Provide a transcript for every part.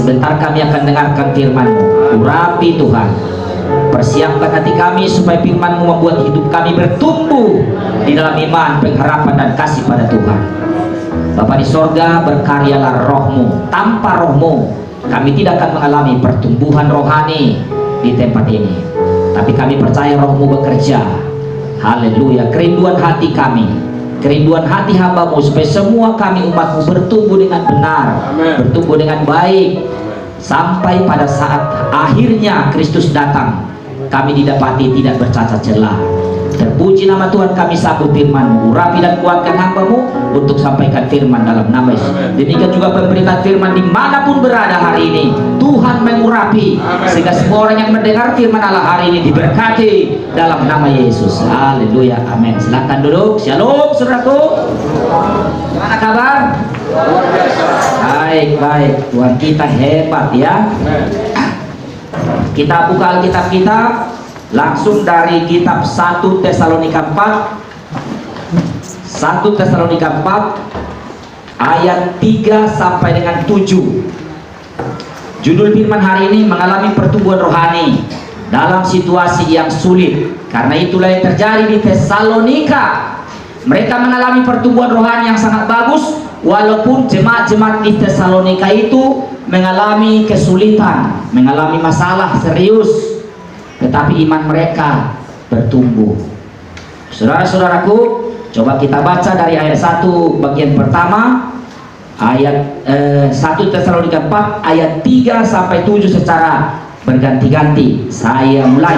Sebentar kami akan dengarkan firman-Mu. Urapi Tuhan, persiapkan hati kami supaya firman-Mu membuat hidup kami bertumbuh di dalam iman, pengharapan, dan kasih pada Tuhan. Bapa di sorga, berkaryalah Roh-Mu. Tanpa Roh-Mu kami tidak akan mengalami pertumbuhan rohani di tempat ini, tapi kami percaya Roh-Mu bekerja. Haleluya. Kerinduan hati kami, kerinduan hati hamba-Mu, supaya semua kami umat-Mu bertumbuh dengan benar, bertumbuh dengan baik, sampai pada saat akhirnya Kristus datang, kami didapati tidak bercacat celah. Terpuji nama Tuhan, kami sambut firman-Mu. Urapi dan kuatkan hamba-Mu untuk sampaikan firman dalam nama Yesus. Demikian juga pemberitaan firman dimanapun berada hari ini, Tuhan mengurapi, sehingga semua orang yang mendengar firman Allah hari ini diberkati dalam nama Yesus. Haleluya, amin. Silakan duduk. Shalom saudaraku. Gimana kabar? Baik. Tuhan kita hebat ya. Kita buka Alkitab kita langsung dari kitab 1 Tesalonika 4. 1 Tesalonika 4 ayat 3 sampai dengan 7. Judul firman hari ini, mengalami pertumbuhan rohani dalam situasi yang sulit. Karena itulah yang terjadi di Tesalonika. Mereka mengalami pertumbuhan rohani yang sangat bagus, walaupun jemaat-jemaat di Tesalonika itu mengalami kesulitan, mengalami masalah serius, tetapi iman mereka bertumbuh. Saudara-saudaraku, coba kita baca dari ayat 1 bagian pertama, ayat 1 Tesalonika 4 ayat 3 sampai 7 secara berganti-ganti. Saya mulai.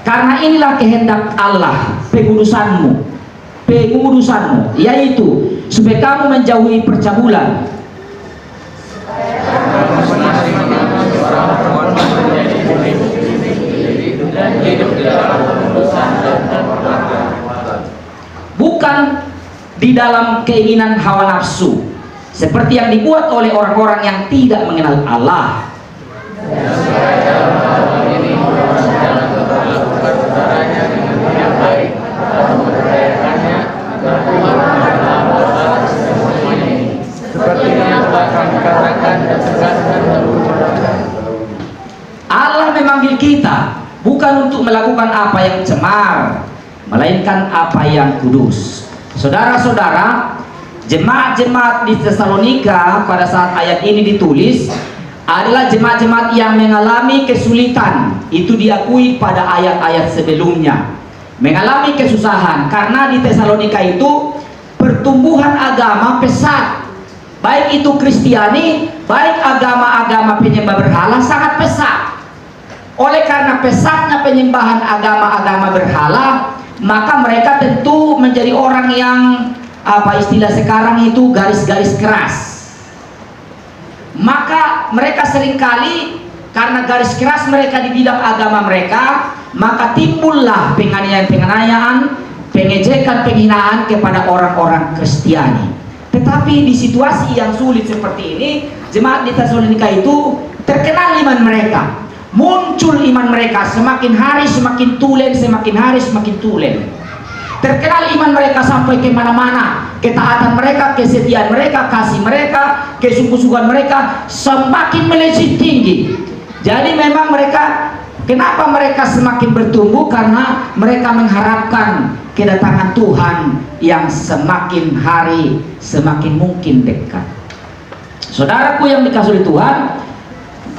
Karena inilah kehendak Allah, pengudusanmu, yaitu supaya kamu menjauhi percabulan, bukan di dalam keinginan hawa nafsu, seperti yang dibuat oleh orang-orang yang tidak mengenal Allah. Allah memanggil kita bukan untuk melakukan apa yang cemar, melainkan apa yang kudus. Saudara-saudara, jemaat-jemaat di Tesalonika pada saat ayat ini ditulis adalah jemaat-jemaat yang mengalami kesulitan. Itu diakui pada ayat-ayat sebelumnya, mengalami kesusahan karena di Tesalonika itu pertumbuhan agama pesat, baik itu Kristiani, baik agama-agama penyembah berhala sangat pesat. Oleh karena pesatnya penyembahan agama-agama berhala, maka mereka tentu menjadi orang yang istilah sekarang itu garis-garis keras. Maka mereka seringkali karena garis keras mereka di bidang agama mereka, maka timbullah penganiayaan, pengejekan, penghinaan kepada orang-orang Kristiani. Tetapi di situasi yang sulit seperti ini, jemaat di Tesalonika itu terkenal iman mereka. Muncul iman mereka semakin hari semakin tulen, semakin hari semakin tulen. Terkenal iman mereka sampai kemana-mana. Ketaatan mereka, kesetiaan mereka, kasih mereka, kesungguh-sungguhan mereka semakin melejit tinggi. Jadi memang mereka, kenapa mereka semakin bertumbuh? Karena mereka mengharapkan kedatangan Tuhan yang semakin hari semakin mungkin dekat. Saudaraku yang dikasihi Tuhan,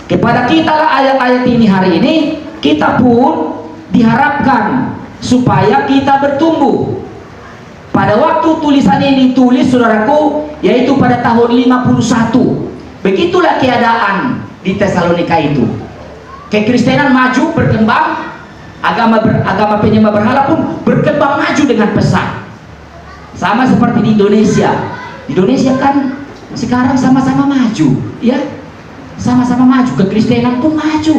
kepada kita lah ayat-ayat ini hari ini, kita pun diharapkan supaya kita bertumbuh. Pada waktu tulisan ini ditulis, saudaraku, yaitu pada tahun 51. Begitulah keadaan di Tesalonika itu. Kekristenan maju, berkembang, agama penyembah berhala pun berkembang maju dengan pesat. Sama seperti di Indonesia. Indonesia kan sekarang sama-sama maju, ya. Sama-sama maju, kekristenan pun maju.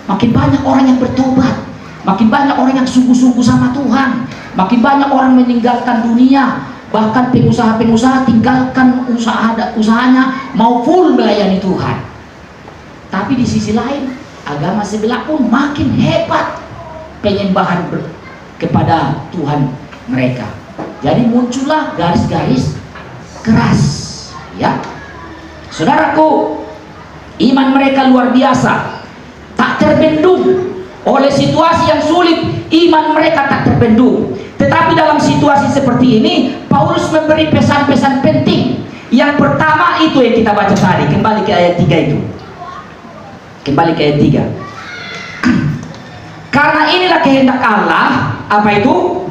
Makin banyak orang yang bertobat, makin banyak orang yang sungguh-sungguh sama Tuhan, makin banyak orang meninggalkan dunia, bahkan pengusaha-pengusaha tinggalkan usahanya, mau full melayani Tuhan. Tapi di sisi lain, agama sebelah pun makin hebat penyembahan kepada Tuhan mereka. Jadi muncullah garis-garis keras, ya. Saudaraku, Iman mereka luar biasa, tak terbendung oleh situasi yang sulit. Iman mereka tak terbendung. Tetapi dalam situasi seperti ini, Paulus memberi pesan-pesan penting. Yang pertama itu yang kita baca tadi, kembali ke ayat 3 itu. Kembali ke ayat 3. Karena inilah kehendak Allah, apa itu?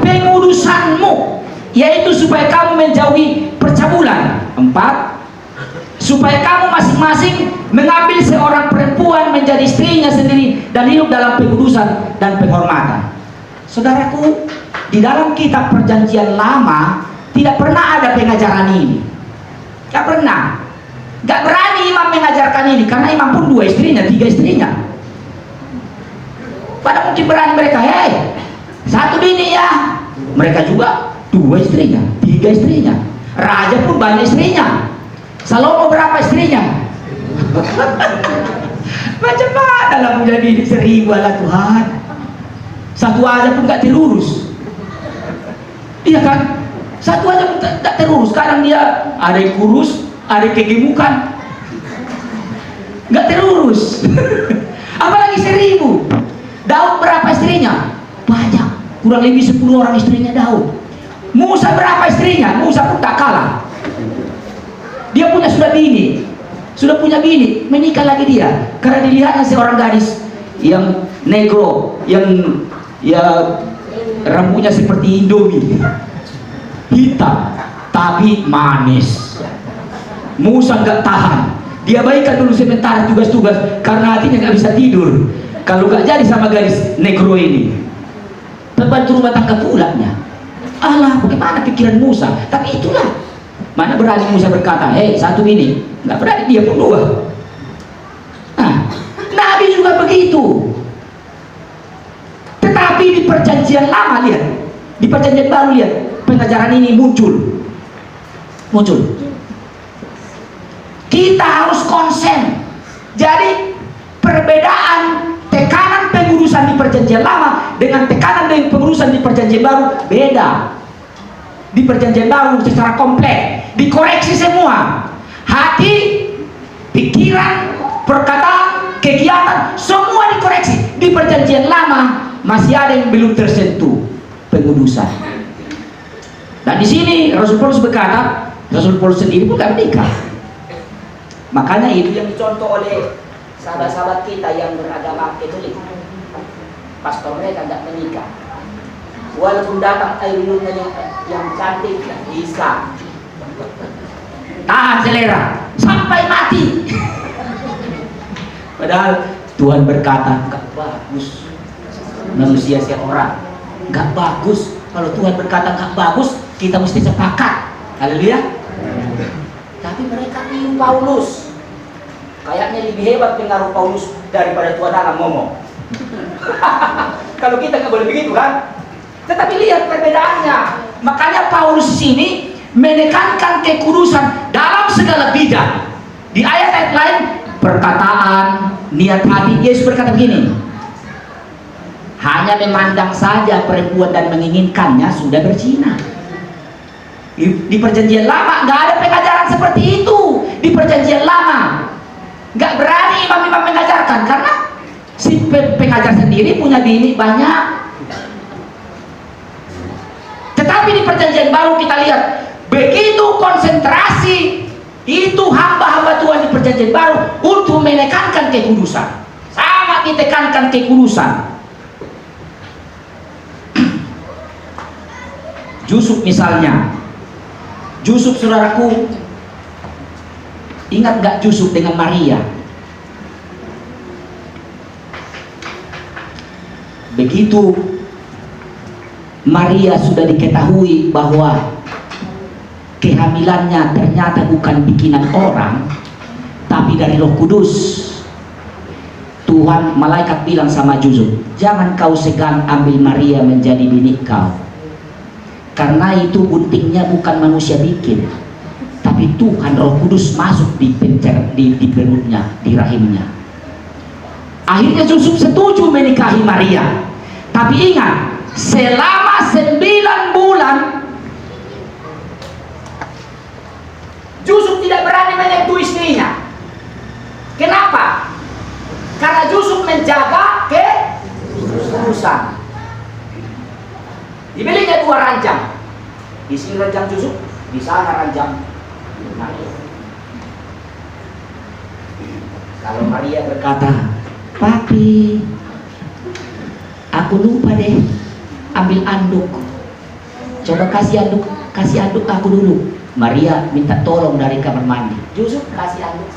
Pengudusanmu, yaitu supaya kamu menjauhi percabulan. 4. Supaya kamu masing-masing mengambil seorang perempuan menjadi istrinya sendiri dan hidup dalam pengudusan dan penghormatan. Saudaraku, di dalam kitab Perjanjian Lama tidak pernah ada pengajaran ini. Gak pernah. Gak berani imam mengajarkan ini, karena imam pun 2 istrinya, 3 istrinya. Pada mungkin berani mereka, hei, 1 bini ya. Mereka juga 2 istrinya, 3 istrinya. Raja pun banyak istrinya. Salomo berapa istrinya? Macam mana lah punya bini 1000 lah Tuhan. 1 aja pun gak terurus. Iya kan? 1 aja pun gak terurus. Kadang dia ada yang kurus, ada yang kegemukan, gak terurus. Apalagi 1000. Daud berapa istrinya? Banyak, kurang lebih 10 orang istrinya Daud. Musa berapa istrinya? Musa pun tak kalah. Dia punya sudah punya bini, menikah lagi dia, karena dilihatnya seorang gadis yang negro, yang ya rambutnya seperti Indomie, hitam tapi manis. Musa nggak tahan, dia baikan dulu sebentar tugas-tugas karena hatinya nggak bisa tidur kalau nggak jadi sama gadis negro ini. Pembantu rumah tangga pulanya. Allah, bagaimana pikiran Musa? Tapi itulah, mana berani Musa berkata, hei 1 bini, nggak berani dia pun 2. Nah, Nabi juga begitu. Tetapi di Perjanjian Lama lihat, di Perjanjian Baru lihat, pengajaran ini muncul. Kita harus konsen. Jadi perbedaan tekanan pengurusan di Perjanjian Lama dengan tekanan dari pengurusan di Perjanjian Baru beda. Di Perjanjian Baru secara komplek dikoreksi semua, hati, pikiran, perkataan, kegiatan, semua dikoreksi. Di Perjanjian Lama masih ada yang belum tersentuh pengudusan. Dan di sini Rasul Paulus berkata, Rasul Paulus sendiri pun gak menikah. Makanya itu yang dicontoh oleh sahabat-sahabat kita yang beragama Katolik. Pastor mereka gak menikah, walaupun datang air minumnya yang cantik, gak bisa. Tahan selera sampai mati. Padahal Tuhan berkata gak bagus manusia seorang, gak bagus. Kalau Tuhan berkata gak bagus, kita mesti sepakat. Haleluya. Tapi mereka niru Paulus. Kayaknya lebih hebat pengaruh Paulus daripada Tuhan Allah ngomong. Kalau kita nggak boleh begitu kan? Tetapi lihat perbedaannya. Makanya Paulus sini menekankan kekudusan dalam segala bidang. Di ayat-ayat lain, perkataan, niat hati, Yesus berkata begini, hanya memandang saja perempuan dan menginginkannya sudah berzina. Di Perjanjian Lama nggak ada pengajaran seperti itu. Di Perjanjian Lama nggak berani imam-imam mengajarkan karena si pengajar sendiri punya bini banyak. Tetapi di Perjanjian Baru kita lihat begitu konsentrasi itu hamba-hamba Tuhan di Perjanjian Baru untuk menekankan kekudusan, sangat ditekankan kekudusan. Yusuf misalnya, Yusuf saudaraku, ingat gak Yusuf dengan Maria? Begitu Maria sudah diketahui bahwa kehamilannya ternyata bukan bikinan orang, tapi dari Roh Kudus, Tuhan, malaikat bilang sama Yusuf, jangan kau segan ambil Maria menjadi bini kau, karena itu buntingnya bukan manusia bikin, tapi Tuhan Roh Kudus masuk di perutnya, di rahimnya. Akhirnya Yusuf setuju menikahi Maria. Tapi ingat, selama 9 bulan Yusuf tidak berani menyentuh istrinya. Di sini ranjang Yusuf, di sana ranjang Maria. Kalau Maria berkata, "Papi, aku lupa deh ambil anduk. Coba kasih anduk aku dulu." Maria minta tolong dari kamar mandi. Yusuf kasih anduk.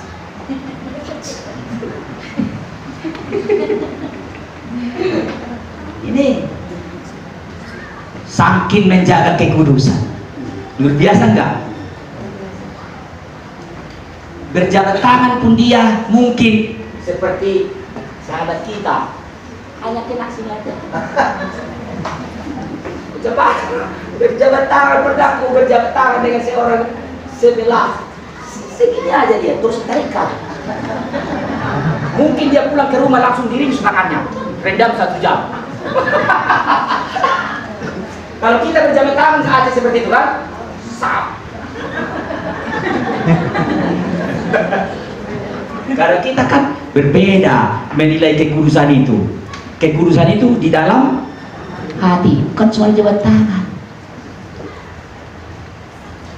Ini saking menjaga kekudusan, luar biasa enggak? Berjabat tangan pun dia mungkin seperti sahabat kita, hanya kena sini aja. Coba berjabat tangan, pernah aku berjabat tangan dengan seorang sebelah, segini aja dia terus terikat. Mungkin dia pulang ke rumah langsung diringus tangannya, rendam 1 jam. Kalau kita berjabat tangan saja seperti itu kan, sap. Karena kita kan berbeda menilai kekudusan itu. Kekudusan itu di dalam hati, bukan soal jabat tangan.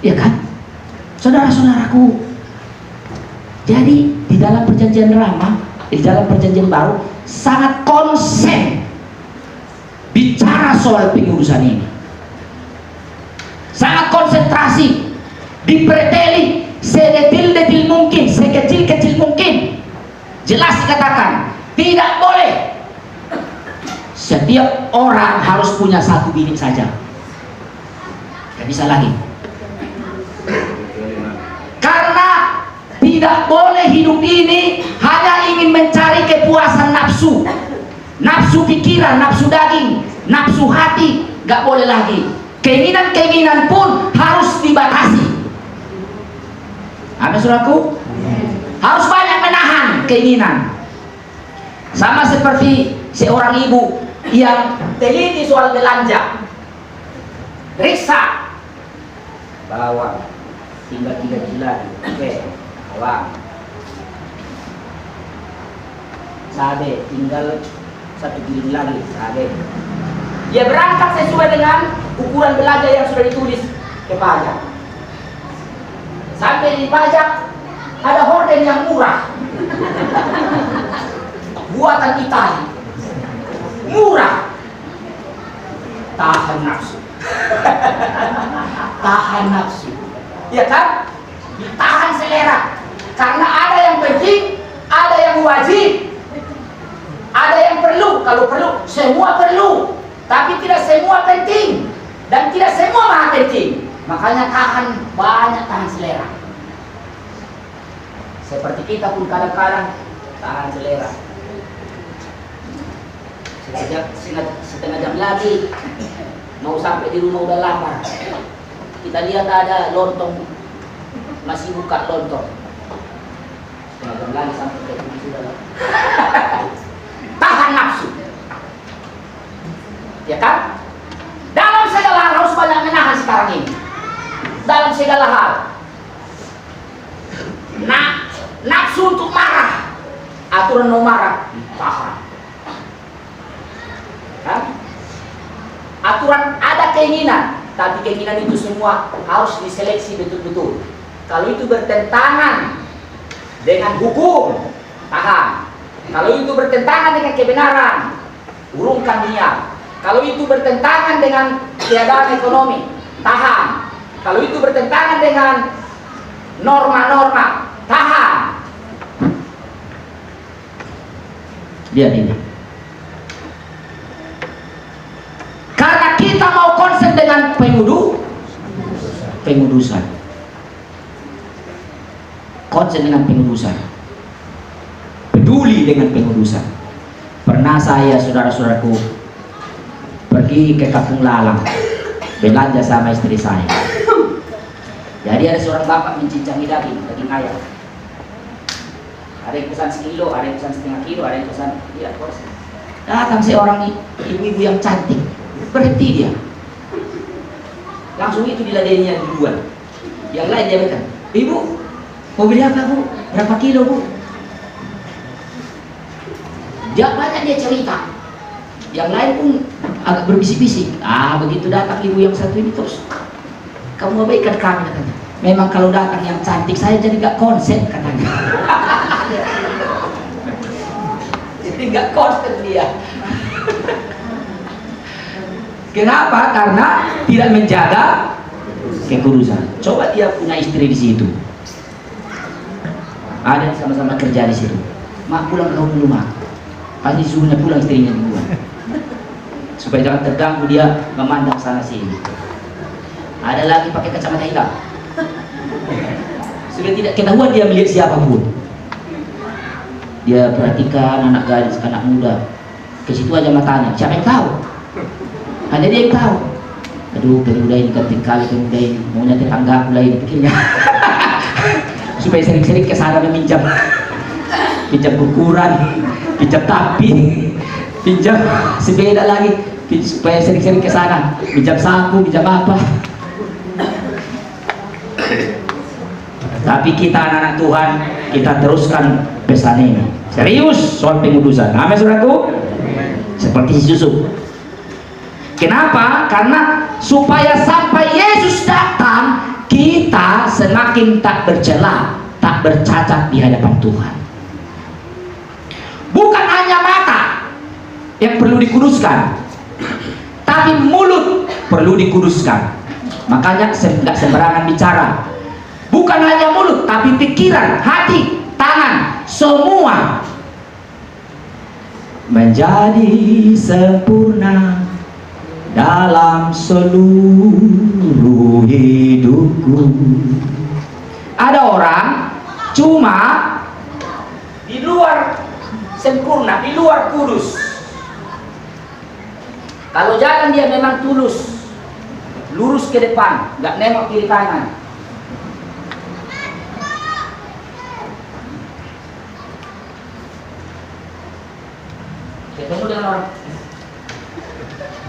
Ya kan? Saudara-saudaraku. Jadi di dalam perjanjian lama, di dalam perjanjian baru sangat konsen bicara soal pengurusan ini. Sangat konsentrasi, dipreteli sedetil-detil mungkin, sekecil-kecil mungkin. Jelas dikatakan, tidak boleh setiap orang harus punya 1 bini saja. Tidak bisa lagi. Karena tidak boleh hidup ini hanya ingin mencari kepuasan nafsu. Nafsu pikiran, nafsu daging, nafsu hati, gak boleh lagi. Keinginan-keinginan pun harus dibatasi. Amin, saudaraku? Harus banyak menahan keinginan. Sama seperti seorang ibu yang teliti soal belanja. Riksa bawang tinggal 3 kilo, oke, bawang. Cabai tinggal 1 kilo lagi, cabai. Dia berangkat sesuai dengan ukuran belanja yang sudah ditulis ke pajak. Sampai di pajak ada horden yang murah, buatan Italia, murah. Tahan nafsu. Tahan nafsu, ya kan? Ditahan selera. Karena ada yang penting, ada yang wajib, ada yang perlu. Kalau perlu, semua perlu, tapi tidak semua penting dan tidak semua maha penting. Makanya tahan selera. Seperti kita pun kadang-kadang tahan selera. Setengah jam lagi mau sampai di rumah udah lapar. Kita lihat ada lontong, masih buka lontong. Setengah jam lagi sampai ke rumah sudah lapar. Tahan nafsu, ya kan? Dalam segala hal harus banyak menahan sekarang ini. Dalam segala hal. Nafsu untuk marah, aturan mau marah, tahan. Kan? Aturan ada keinginan, tapi keinginan itu semua harus diseleksi betul-betul. Kalau itu bertentangan dengan hukum, tahan. Kalau itu bertentangan dengan kebenaran, urungkan niat. Kalau itu bertentangan dengan keadaan ekonomi, tahan. Kalau itu bertentangan dengan norma-norma, tahan. Lihat ini. Karena kita mau konsen dengan pengudusan. Konsen dengan pengudusan. Peduli dengan pengudusan. Pernah saya, saudara-saudaraku, pergi ke Kampung Lalang, belanja sama istri saya. Jadi ada seorang bapak mencincangi daging ayam. Ada yang pesan 1 kilo, ada yang pesan setengah kilo, ada yang pesan tidak porsi. Datang seorang ibu-ibu yang cantik, berhenti dia. Langsung itu diladeninya duluan. Yang lain dia bilang, "Ibu, mau beli apa bu? Berapa kilo bu?" Dia banyak dia cerita. Yang lain pun agak berbisik-bisik. Begitu datang ibu yang satu ini terus kamu abaikan kami katanya. Memang kalau datang yang cantik saya jadi gak konsen katanya. Jadi gak konsen dia. Kenapa? Karena tidak menjaga kekudusan. Coba dia punya istri di situ. Ada sama-sama kerja di situ. Mak pulang kau dulu mak. Pasti suruhnya pulang istrinya duluan. Supaya jangan terganggu dia memandang sana sini. Ada lagi pakai kacamata hitam. Sudah tidak ketahuan dia melihat siapapun. Dia perhatikan anak gadis, anak muda. Ke situ aja matanya. Siapa yang tahu? Hanya dia yang tahu. Aduh, pemuda ini cantik kali, pemuda ini maunya tetangga aku lain pikirnya. Supaya sering-sering ke sana meminjam, pinjam ukuran, pinjam tapi, pinjam sepeda lagi, supaya sering-sering ke sana, pinjam sapu, pinjam apa. Tapi kita anak-anak Tuhan, kita teruskan pesan ini. Serius soal pengudusan. Amin saudaraku. Seperti si Yusuf. Kenapa? Karena supaya sampai Yesus datang, kita semakin tak bercela, tak bercacat di hadapan Tuhan. Bukan hanya mata yang perlu dikuduskan, tapi mulut perlu dikuduskan. Makanya nggak sembarangan bicara. Bukan hanya mulut, tapi pikiran, hati, tangan, semua menjadi sempurna dalam seluruh hidupku. Ada orang cuma di luar sempurna, di luar kudus. Kalau jalan dia memang tulus, lurus ke depan, nggak nengok kiri kanan. Ketemu dengan orang,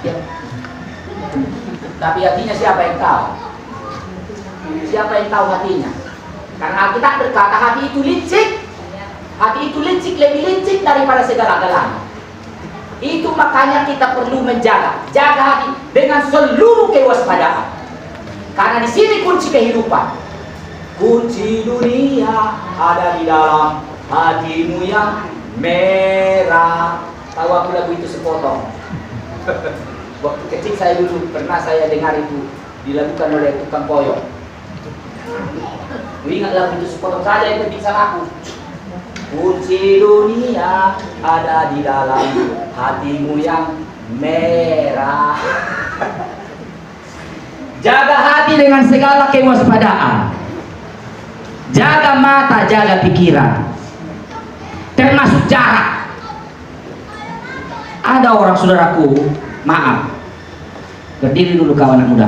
ya. Tapi hatinya siapa yang tahu? Siapa yang tahu hatinya? Karena Alkitab berkata hati itu licik. Hati itu licik, lebih licik daripada segala-galanya. Itu makanya kita perlu menjaga, jaga hati dengan seluruh kewaspadaan. Karena di sini kunci kehidupan. Kunci dunia ada di dalam hatimu yang merah. Tahu aku lagu itu sepotong. Waktu kecil saya dulu pernah saya dengar itu dilakukan oleh tukang koyok. Ingat lagu itu sepotong saja yang penting sama aku. Kunci dunia ada di dalam hatimu yang merah. Jaga hati dengan segala kewaspadaan. Jaga mata, jaga pikiran. Termasuk jarak. Ada orang saudaraku, maaf, berdiri dulu kau anak muda,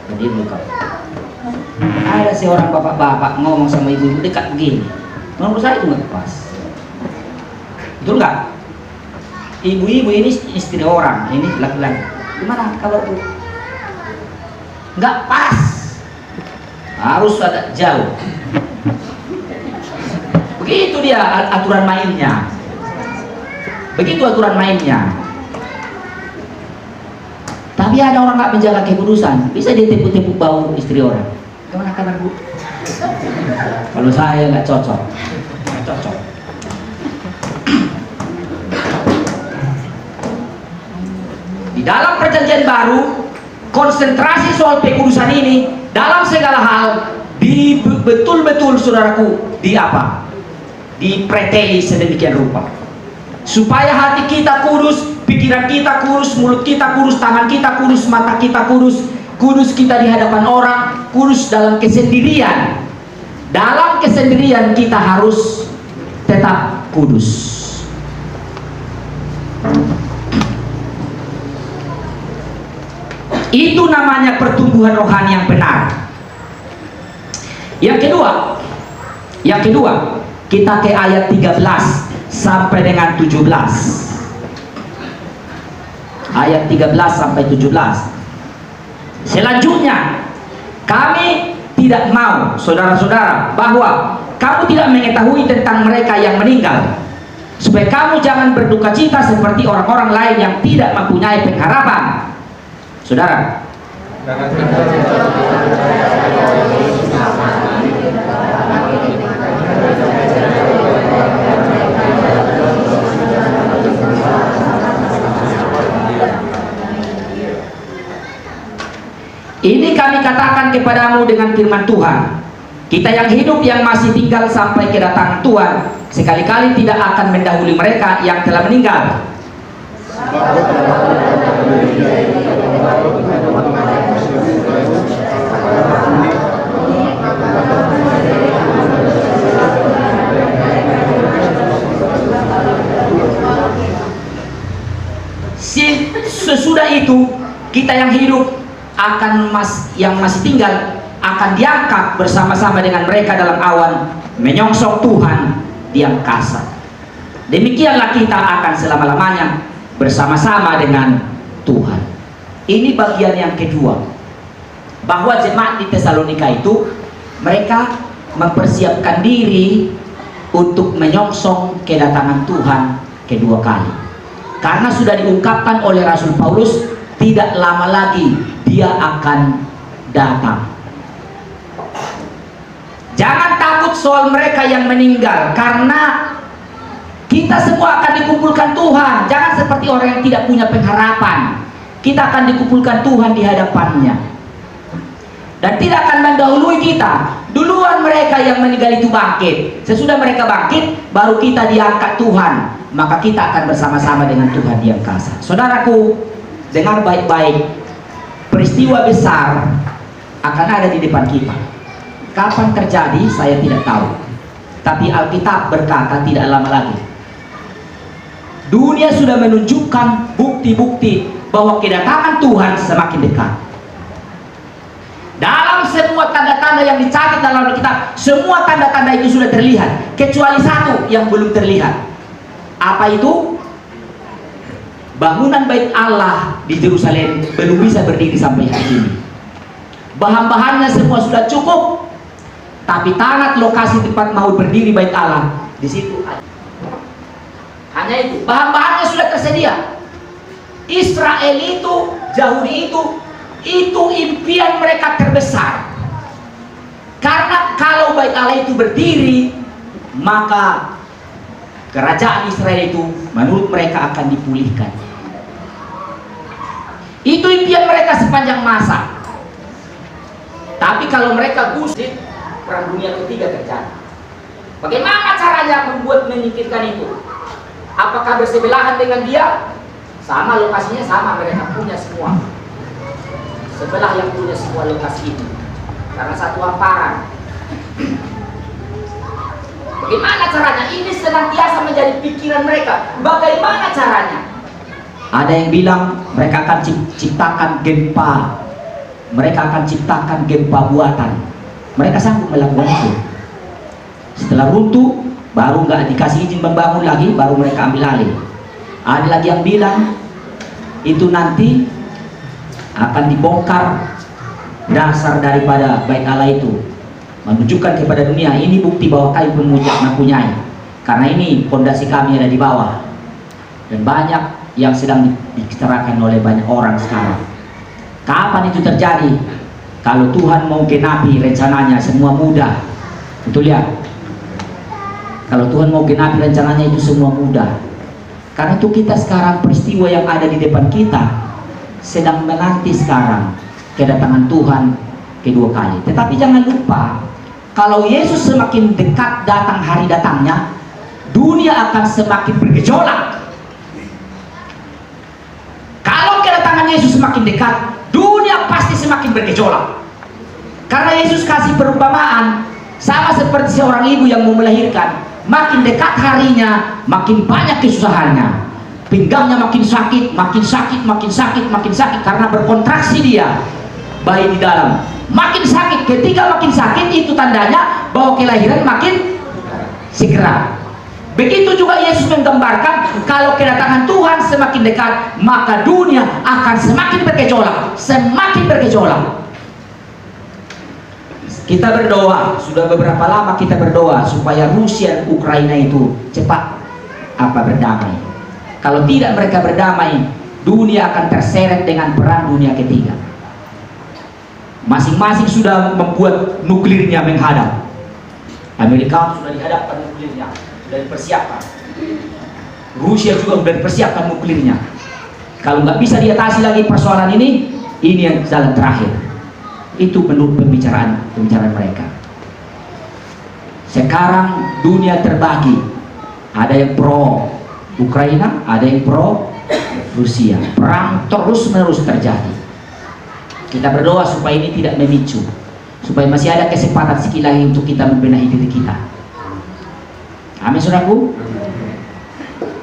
berdiri dulu kau. Ada seorang bapak-bapak ngomong sama ibu-ibu dekat begini, menurut saya itu nggak pas. Betul nggak? Ibu-ibu ini istri orang, ini laki-laki. Gimana kalau itu? Nggak pas, harus ada jauh. Begitu dia aturan mainnya. Begitu aturan mainnya. Tapi ada orang nggak menjaga kekudusan, bisa dia tepuk-tepuk bau istri orang. Gimana kabar bu? Kalau saya nggak cocok, nggak cocok. Di dalam perjanjian baru, konsentrasi soal kekudusan ini dalam segala hal betul-betul saudaraku di apa? Dipreteli sedemikian rupa. Supaya hati kita kudus, pikiran kita kudus, mulut kita kudus, tangan kita kudus, mata kita kudus, kudus kita di hadapan orang, kudus dalam kesendirian. Dalam kesendirian kita harus tetap kudus. Itu namanya pertumbuhan rohani yang benar. Yang kedua, kita ke ayat 13 sampai dengan 17. Ayat 13 sampai 17. Selanjutnya, kami tidak mau, saudara-saudara, bahwa kamu tidak mengetahui tentang mereka yang meninggal, supaya kamu jangan berduka cita seperti orang-orang lain yang tidak mempunyai pengharapan. Saudara, Ini kami katakan kepadamu dengan firman Tuhan, kita yang hidup yang masih tinggal sampai kedatangan Tuhan sekali-kali tidak akan mendahului mereka yang telah meninggal. Sesudah itu kita yang hidup yang masih tinggal akan diangkat bersama-sama dengan mereka dalam awan menyongsong Tuhan di angkasa. Demikianlah kita akan selama-lamanya bersama-sama dengan Tuhan. Ini bagian yang kedua, bahwa jemaat di Tesalonika itu mereka mempersiapkan diri untuk menyongsong kedatangan Tuhan kedua kali, karena sudah diungkapkan oleh Rasul Paulus, tidak lama lagi dia akan datang. Jangan takut soal mereka yang meninggal, karena kita semua akan dikumpulkan Tuhan. Jangan seperti orang yang tidak punya pengharapan. Kita akan dikumpulkan Tuhan di hadapannya, dan tidak akan mendahului kita. Duluan mereka yang meninggal itu bangkit. Sesudah mereka bangkit, baru kita diangkat Tuhan. Maka kita akan bersama-sama dengan Tuhan di angkasa. Saudaraku, dengar baik-baik. Peristiwa besar akan ada di depan kita. Kapan terjadi saya tidak tahu, tapi Alkitab berkata tidak lama lagi. Dunia sudah menunjukkan bukti-bukti bahwa kedatangan Tuhan semakin dekat. Dalam semua tanda-tanda yang dicatat dalam Alkitab, semua tanda-tanda itu sudah terlihat, kecuali satu yang belum terlihat. Apa itu? Bangunan bait Allah di Yerusalem belum bisa berdiri sampai hari ini. Bahan-bahannya semua sudah cukup, tapi tanah lokasi tempat mau berdiri bait Allah di situ ada. Hanya itu, bahan-bahannya sudah tersedia. Israel itu, Yahudi itu impian mereka terbesar. Karena kalau bait Allah itu berdiri, maka kerajaan Israel itu menurut mereka akan dipulihkan. Itu impian mereka sepanjang masa. Tapi kalau mereka gusur, perang dunia ketiga terjadi. Bagaimana caranya menyingkirkan itu? Apakah bersebelahan dengan dia? Sama lokasinya, sama, mereka punya semua. Sebelah yang punya semua lokasi itu, karena satu hamparan. Bagaimana caranya? Ini senantiasa menjadi pikiran mereka. Bagaimana caranya? Ada yang bilang mereka akan ciptakan gempa. Mereka akan ciptakan gempa buatan. Mereka sanggup melakukan itu. Setelah runtuh, baru nggak dikasih izin membangun lagi, baru mereka ambil alih. Ada lagi yang bilang itu nanti akan dibongkar dasar daripada bait Allah itu, menunjukkan kepada dunia ini bukti bahwa kami mempunyai, karena ini fondasi kami ada di bawah. Dan banyak yang sedang dibicarakan oleh banyak orang sekarang. Kapan itu terjadi? Kalau Tuhan mau genapi rencananya, semua mudah. Betul ya? Kalau Tuhan mau genapi rencananya, itu semua mudah. Karena itu kita sekarang, peristiwa yang ada di depan kita sedang menanti sekarang kedatangan Tuhan kedua kali. Tetapi jangan lupa, kalau Yesus semakin dekat datang hari datangnya, dunia akan semakin bergejolak. Kalau kedatangan Yesus semakin dekat, dunia pasti semakin bergejolak. Karena Yesus kasih perumpamaan, sama seperti seorang ibu yang mau melahirkan. Makin dekat harinya, makin banyak kesusahannya. Pinggangnya makin sakit, makin sakit, makin sakit, makin sakit, karena berkontraksi dia bayi di dalam. Makin sakit, ketika makin sakit itu tandanya bahwa kelahiran makin segera. Begitu juga Yesus menggambarkan kalau kedatangan Tuhan semakin dekat, maka dunia akan semakin bergejolak, semakin bergejolak. Kita berdoa, sudah beberapa lama kita berdoa supaya Rusia dan Ukraina itu cepat berdamai. Kalau tidak mereka berdamai, dunia akan terseret dengan perang dunia ketiga. Masing-masing sudah membuat nuklirnya menghadap. Amerika sudah dihadapkan nuklirnya, sudah dipersiapkan. Rusia juga sudah dipersiapkan nuklirnya. Kalau nggak bisa diatasi lagi persoalan ini yang jalan terakhir. Itu menurut pembicaraan mereka. Sekarang dunia terbagi. Ada yang pro Ukraina, ada yang pro Rusia. Perang terus-menerus terjadi. Kita berdoa supaya ini tidak memicu, supaya masih ada kesempatan sedikit lagi untuk kita membenahi diri kita. Amin, saudaraku.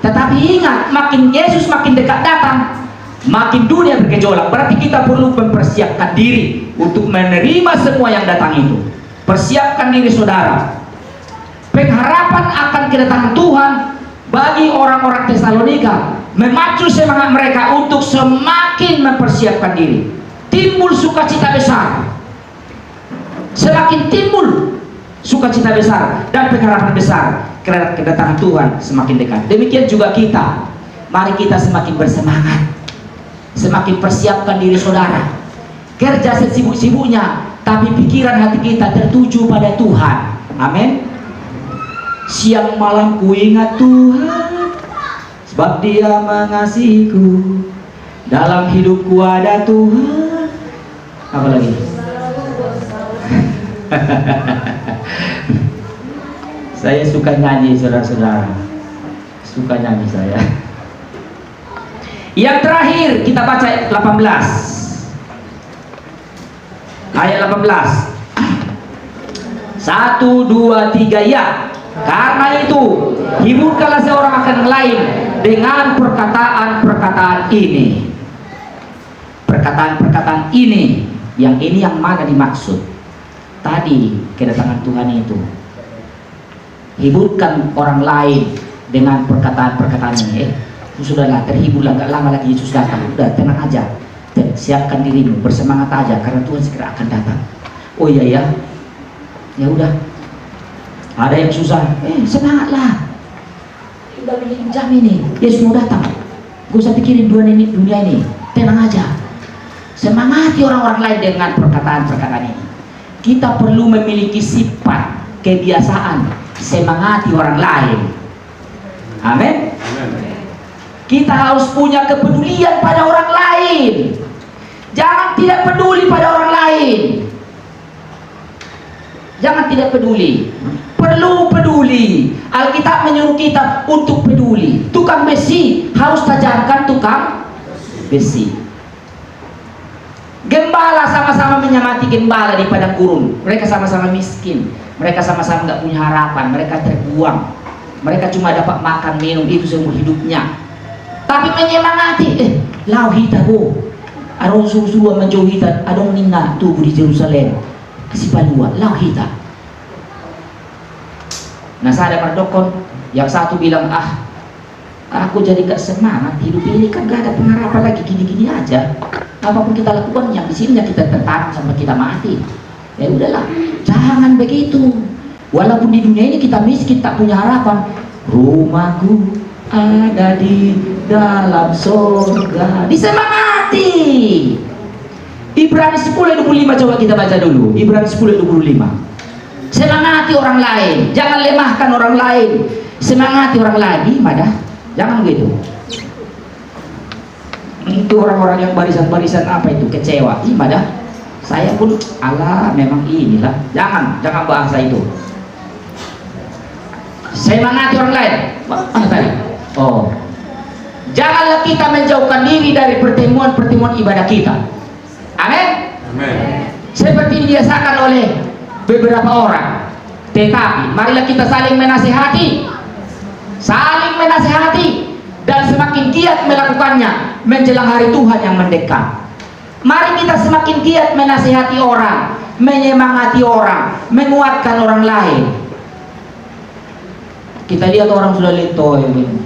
Tetapi ingat, makin Yesus makin dekat datang, makin dunia bergejolak. Berarti kita perlu mempersiapkan diri untuk menerima semua yang datang itu. Persiapkan diri saudara. Pengharapan akan kedatangan Tuhan bagi orang-orang Tesalonika memacu semangat mereka untuk semakin mempersiapkan diri. Timbul sukacita besar. Semakin timbul sukacita besar dan pengharapan besar karena kedatangan Tuhan semakin dekat. Demikian juga kita. Mari kita semakin bersemangat, semakin persiapkan diri saudara. Kerja sesibuk-sibuknya, tapi pikiran hati kita tertuju pada Tuhan. Amin. Siang malam ku ingat Tuhan, sebab Dia mengasihiku. Dalam hidupku ada Tuhan. Apa lagi? Saya suka nyanyi, saudara-saudara. Suka nyanyi saya. Yang terakhir kita baca ayat 18. Ayat 18. 1, 2, 3 ya. Karena itu hiburkanlah seorang akan yang lain dengan perkataan-perkataan ini. Perkataan-perkataan ini. Yang ini yang mana dimaksud? Tadi kedatangan Tuhan itu. Hiburkan orang lain dengan perkataan-perkataan ini. Sudahlah, terhiburlah, gak lama lagi Yesus datang. Udah, tenang aja. Siapkan dirimu, bersemangat aja karena Tuhan segera akan datang. Oh iya ya. Ya udah. Ada yang susah, semangatlah. Udah jam ini, Yesus mau datang. Gak usah pikirin dunia ini. Tenang aja. Semangati orang-orang lain dengan perkataan-perkataan ini. Kita perlu memiliki sifat, kebiasaan semangati orang lain. Amin. Kita harus punya kepedulian pada orang lain. Jangan tidak peduli pada orang lain. Jangan tidak peduli. Perlu peduli. Alkitab menyuruh kita untuk peduli. Tukang besi harus tajamkan tukang besi. Gembala sama-sama menyamati gembala di padang gurun. Mereka sama-sama miskin. Mereka sama-sama nggak punya harapan. Mereka terbuang. Mereka cuma dapat makan minum itu seumur hidupnya. Tapi menyemangati, lau hita bo. Arong susu menjauh hita. Adong nina tubuh di Jerusalem. Kesipalua, lau hita. Nah, saya ada perdokon. Yang satu bilang, aku jadi gak semangat. Hidup ini kan gak ada pengharapan lagi. Gini-gini aja. Apapun kita lakukan yang di sini kita tertahan sampai kita mati. Ya udahlah, jangan begitu. Walaupun di dunia ini kita miskin, tak punya harapan. Rumahku ada di dalam surga. Disemangati. Ibrani 10:25 coba kita baca dulu. Ibrani 10:25. Semangati orang lain, jangan lemahkan orang lain. Semangati orang lain, madah. Jangan begitu. Itu orang-orang yang barisan-barisan apa itu kecewa. Madah. Saya pun memang inilah. Jangan bahasa itu. Semangati orang lain. Mana tadi? Oh. Janganlah kita menjauhkan diri dari pertemuan-pertemuan ibadah kita. Amin. Amin. Seperti dibiasakan oleh beberapa orang. Tetapi marilah kita saling menasihati. Dan semakin giat melakukannya menjelang hari Tuhan yang mendekat. Mari kita semakin giat menasihati orang, menyemangati orang, menguatkan orang lain. Kita lihat orang sudah letoy begini.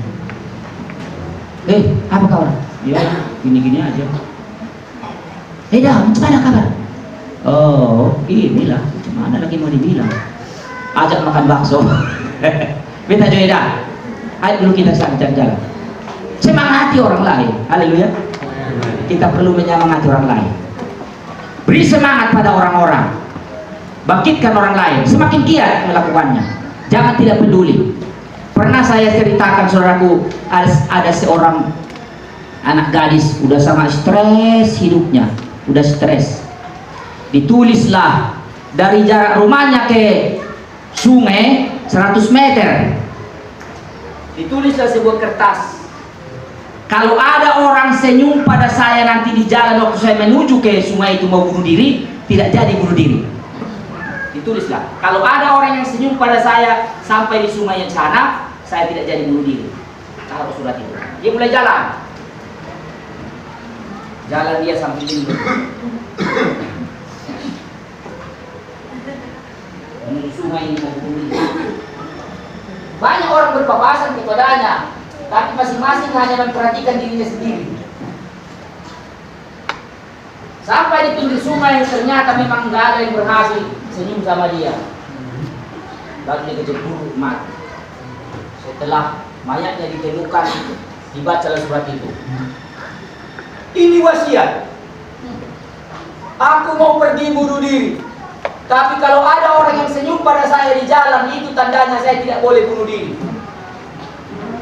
Apa kabar? Ya, gini-gini aja. Dah, gimana kabar? Oh, inilah. Mana lagi mau dibilang? Ajak makan bakso. Minta jodoh. Ayo dulu kita jalan-jalan. Semangati orang lain. Haleluya. Kita perlu menyemangati orang lain. Beri semangat pada orang-orang, bangkitkan orang lain, semakin giat melakukannya. Jangan tidak peduli. Pernah saya ceritakan, saudaraku, ada seorang anak gadis, udah sangat stres hidupnya, udah stres. Ditulislah dari jarak rumahnya ke sungai 100 meter. Ditulislah sebuah kertas, kalau ada orang senyum pada saya nanti di jalan waktu saya menuju ke sungai itu mau bunuh diri, tidak jadi bunuh diri. Ditulislah, kalau ada orang yang senyum pada saya sampai di sungai yang sana, saya tidak jadi bunuh diri. Taruh surat itu. Dia mulai jalan. Jalan dia sampai sini. Menuju sungai ini mau bunuh diri. Banyak orang berpapasan kepadanya, tapi masing-masing hanya memperhatikan dirinya sendiri. Sampai di pinggir sungai ternyata memang nggak ada yang berhasil senyum sama dia. Lalu dia kejebur mati. Setelah mayatnya ditemukan, dibacalah surat itu. Ini wasiat. Aku mau pergi bunuh diri. Tapi kalau ada orang yang senyum pada saya di jalan, itu tandanya saya tidak boleh bunuh diri.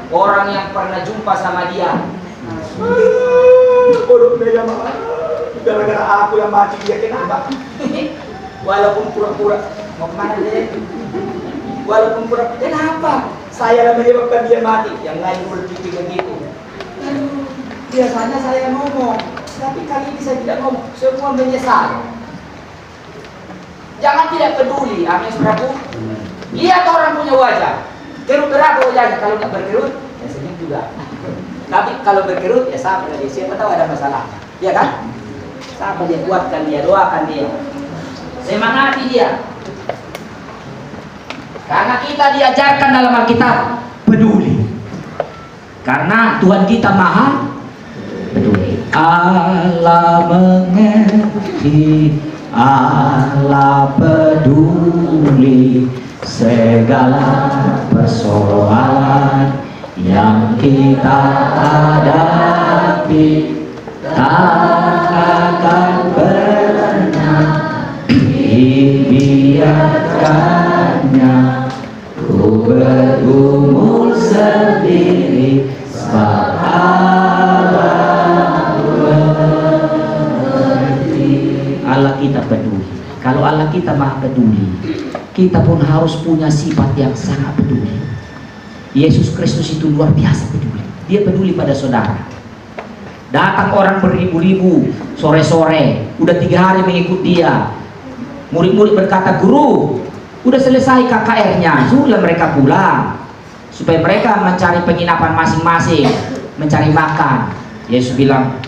Orang yang pernah jumpa sama dia, gara-gara aku yang mati dia kenapa? Walaupun pura-pura mau kemana dia? Walaupun pura-pura kenapa? Saya yang menyebabkan dia mati. Yang lain berpikir begitu. Biasanya saya ngomong, tapi kali ini saya tidak ngomong. Semua menyesal. Jangan tidak peduli, amin saudaraku. Lihat orang punya wajah. Kerut berapa wajahnya, kalau nggak berkerut ya senyum juga. Tapi kalau berkerut ya sama dia, siapa tahu ada masalah, ya kan? Sama dia, kuatkan dia, doakan dia, semangati dia. Karena kita diajarkan dalam Alkitab peduli. Karena Tuhan kita maha peduli. Allah mengerti, Allah peduli segala persoalan yang kita hadapi, tak akan pernah dibiarkannya ku bergumul sendiri, sebab Allah mengerti. Allah kita peduli. Kalau Allah kita maha peduli, kita pun harus punya sifat yang sangat peduli. Yesus Kristus itu luar biasa peduli. Dia peduli pada saudara. Datang orang beribu-ribu sore-sore, udah 3 hari mengikut dia. Murid-murid berkata, guru, udah selesai KKR-nya, suruhlah mereka pulang, supaya mereka mencari penginapan masing-masing, mencari makan. Yesus bilang,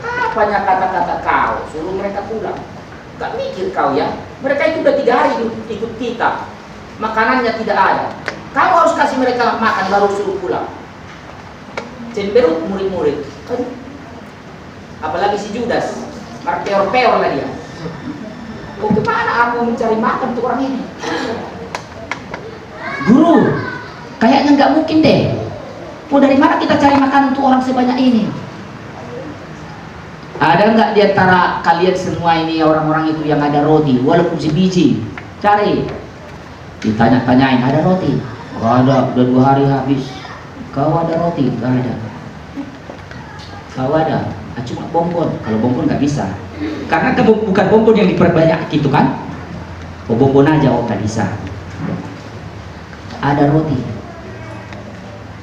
apanya kata-kata kau, suruh mereka pulang. Gak mikir kau ya, mereka itu udah 3 hari ikut kita, makanannya tidak ada. Kamu harus kasih mereka makan baru suruh pulang. Cemberut murid-murid. Apalagi si Judas, marpeor-peor lah dia. Oh, kemana aku mencari makan untuk orang ini? Guru, kayaknya nggak mungkin deh. Oh, dari mana kita cari makan untuk orang sebanyak ini? Ada nggak di antara kalian semua ini orang-orang itu yang ada roti, walaupun sebiji? Cari. Ditanya-tanyain, ada roti? Gak ada, udah 2 hari habis. Kau ada roti? Gak ada. Kau ada? Cuma bonbon. Kalau bonbon nggak bisa, karena bukan bonbon yang diperbanyak gitu kan. Oh, bonbon aja, oh nggak bisa. Ada roti?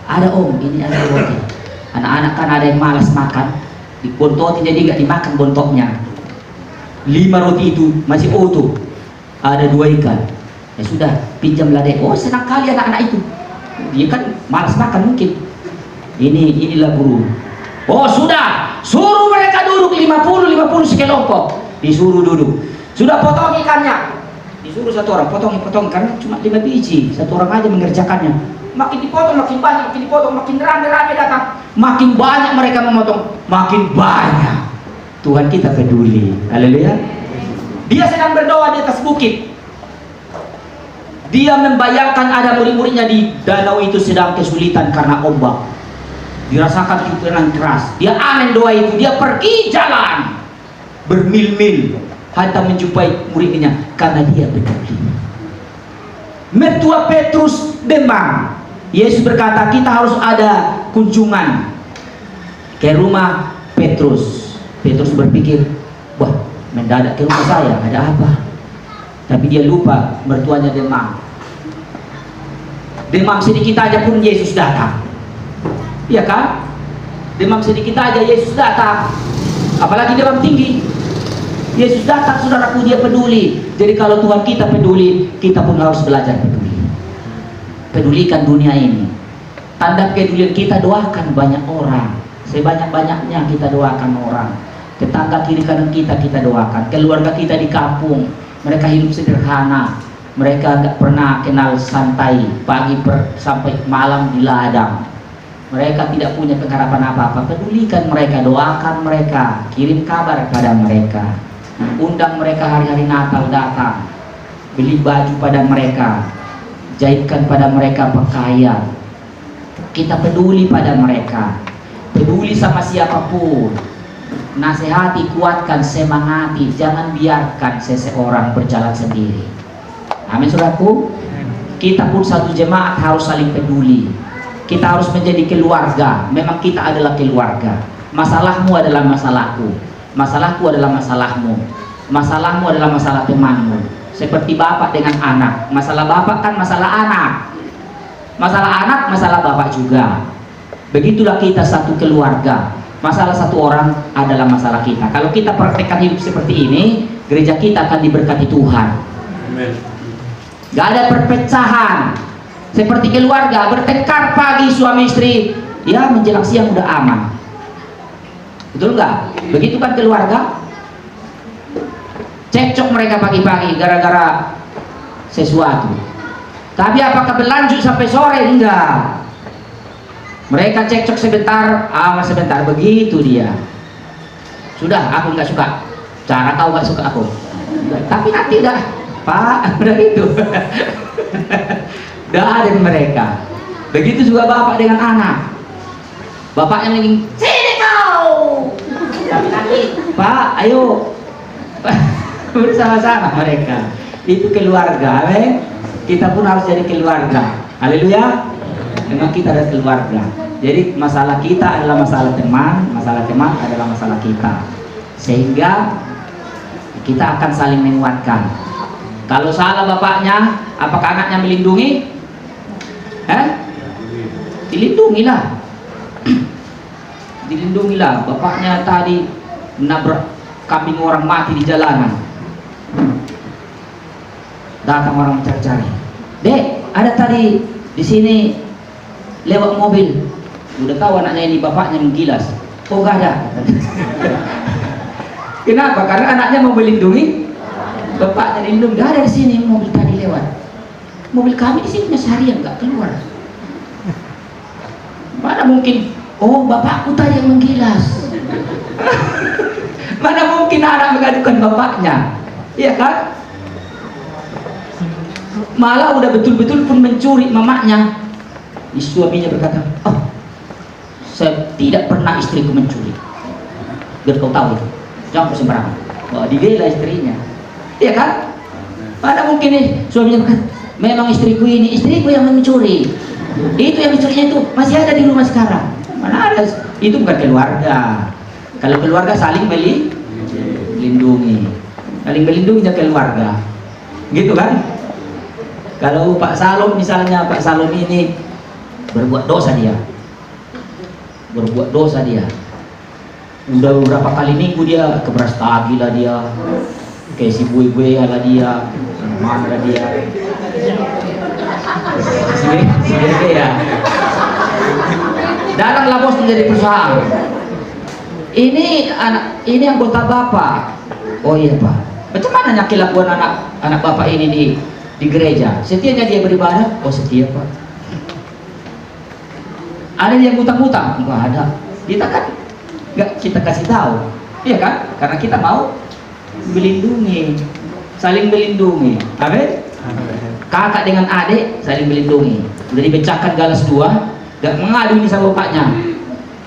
Ada om, ini ada roti. Anak-anak kan ada yang malas makan, dibontotin jadi nggak dimakan bontoknya. 5 roti itu masih utuh, ada 2 ikan. Ya sudah, pinjamlah deh. Oh, senang kali anak-anak itu. Dia kan malas makan mungkin. Inilah guru. Oh sudah, suruh mereka duduk 50 sekelompok. Disuruh duduk. Sudah, potong ikannya. Disuruh 1 orang potong karena cuma 5 biji. 1 orang aja mengerjakannya. Makin dipotong makin banyak, makin dipotong makin rame-rame datang. Makin banyak mereka memotong, makin banyak. Tuhan kita peduli. Haleluya. Dia sedang berdoa di atas bukit. Dia membayangkan ada murid-muridnya di danau itu sedang kesulitan karena ombak. Dirasakan tiupan keras. Dia amin doa itu. Dia pergi jalan. bermil-mil hatta menjumpai muridnya karena dia peduli. Mertua Petrus demam. Yesus berkata, kita harus ada kunjungan ke rumah Petrus. Petrus berpikir, wah, mendadak ke rumah saya, ada apa? Tapi dia lupa mertuanya demam. Demam sedikit aja pun Yesus datang. Iya kan? Demam sedikit aja Yesus datang. Apalagi demam tinggi. Yesus datang, saudaraku, dia peduli. Jadi kalau Tuhan kita peduli, kita pun harus belajar peduli. Pedulikan dunia ini. Tanda kepedulian kita, doakan banyak orang. Sebanyak-banyaknya kita doakan orang. Tetangga kiri kanan kita doakan. Keluarga kita di kampung, mereka hidup sederhana. Mereka nggak pernah kenal santai, pagi sampai malam di ladang. Mereka tidak punya pengharapan apa-apa. Pedulikan mereka, doakan mereka, kirim kabar pada mereka. Undang mereka hari-hari Natal datang, beli baju pada mereka, jahitkan pada mereka pakaian. Kita peduli pada mereka, peduli sama siapapun, nasihati, kuatkan, semangati, jangan biarkan seseorang berjalan sendiri. Amin, saudaraku. Kita pun satu jemaat harus saling peduli. Kita harus menjadi keluarga. Memang kita adalah keluarga. Masalahmu adalah masalahku, masalahku adalah masalahmu, masalahmu adalah masalah temanmu. Seperti bapak dengan anak, masalah bapak kan masalah anak, masalah anak masalah bapak juga. Begitulah kita satu keluarga. Masalah satu orang adalah masalah kita. Kalau kita praktekkan hidup seperti ini, gereja kita akan diberkati Tuhan. Amen. Gak ada perpecahan. Seperti keluarga bertengkar pagi suami istri, ya menjelang siang udah aman. Betul nggak? Begitu kan keluarga? Cekcok mereka pagi-pagi gara-gara sesuatu. Tapi apakah berlanjut sampai sore? Enggak. Mereka cekcok sebentar, sebentar, begitu dia. Sudah, aku nggak suka. Cara kau nggak suka aku. Tapi nanti dah, Pak, udah itu. Dah ada mereka. Begitu juga bapak dengan anak. Bapaknya lagi, sini kau. Tapi nanti, Pak, ayo. Bersama-sama mereka. Itu keluarga, kita pun harus jadi keluarga. Haleluya. Memang kita adalah keluarga. Jadi masalah kita adalah masalah teman, masalah teman adalah masalah kita. Sehingga kita akan saling menguatkan. Kalau salah bapaknya, apakah anaknya melindungi? Dilindungilah. Dilindungilah. Bapaknya tadi menabrak kambing orang mati di jalanan. Datang orang mencari-cari. Dek, ada tadi di sini lewat mobil. Udah tahu anaknya ini bapaknya menggilas. Oh, gak ada. Kenapa? Karena anaknya mau melindungi bapaknya, lindung. Gak ada di sini mobil tadi lewat. Mobil kami di sini seharian nggak keluar. Mana mungkin? Oh, bapakku tadi yang menggilas. Mana mungkin anak mengadukan bapaknya? Iya kan? Malah udah betul-betul pun mencuri mamanya. Suaminya berkata, oh, saya tidak pernah istriku mencuri. Biar kau tahu itu, jangan sembarangan. Oh, dibela istrinya. Iya kan? Mana mungkin nih suaminya berkata, memang istriku yang mencuri. Itu yang mencurinya itu masih ada di rumah sekarang. Mana ada? Itu bukan keluarga. Kalau keluarga saling melindungi, saling melindungi keluarga, gitu kan? Kalau Pak Salom misalnya, Pak Salom ini berbuat dosa dia, udah beberapa kali minggu dia keberas tagi lah dia, kayak si bue-bue lah dia, mana lah dia, sendiri ya. Datanglah bos menjadi perusahaan. Ini anggota bapak. Oh iya pak. Macam mana kelakuan anak bapak ini di gereja? Setianya dia beribadah? Oh setia pak. Ada yang hutang-hutang? Enggak ada. Kita kan nggak kita kasih tahu, iya kan? Karena kita mau melindungi, saling melindungi. Amin. Kakak dengan adik saling melindungi. Udah dipecahkan galas dua, nggak mengadu ini sama bapaknya.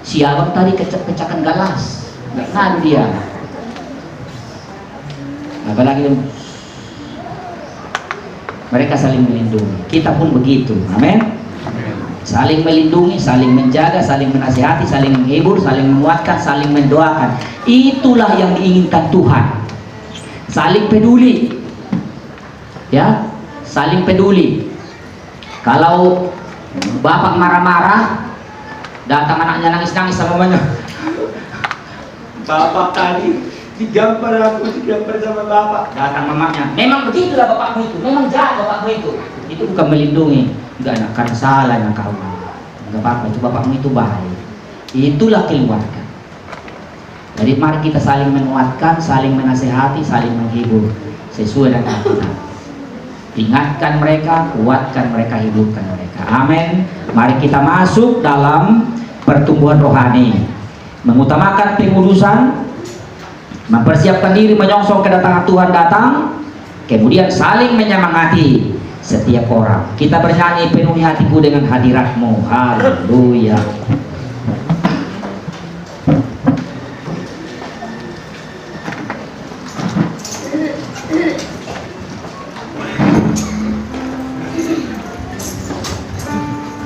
Si abang tadi kecakan galas, nggak ngadu dia. Apalagi mereka saling melindungi. Kita pun begitu. Amin. Saling melindungi, saling menjaga, saling menasihati, saling menghibur, saling menguatkan, saling mendoakan. Itulah yang diinginkan Tuhan. Saling peduli. Ya, saling peduli. Kalau bapak marah-marah, datang anaknya nangis-nangis sama mamanya. Bapak tadi digambar sama bapak. Datang mamanya. Memang begitulah bapakmu itu. Memang jahat bapakmu itu. Itu bukan melindungi. Enggak nak, karena salah yang kau. Enggak apa-apa, itu bapakmu itu baik. Itulah keluarga. Jadi mari kita saling menguatkan, saling menasehati, saling menghibur sesuai dengan Alkitab. Ingatkan mereka, kuatkan mereka, hiburkan mereka. Amin. Mari kita masuk dalam pertumbuhan rohani, mengutamakan pengudusan, mempersiapkan diri menyongsong kedatangan Tuhan datang, kemudian saling menyemangati setiap orang. Kita bernyanyi, penuhi hatiku dengan hadiratmu. Haleluya.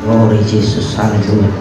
Glory Yesus, haleluya.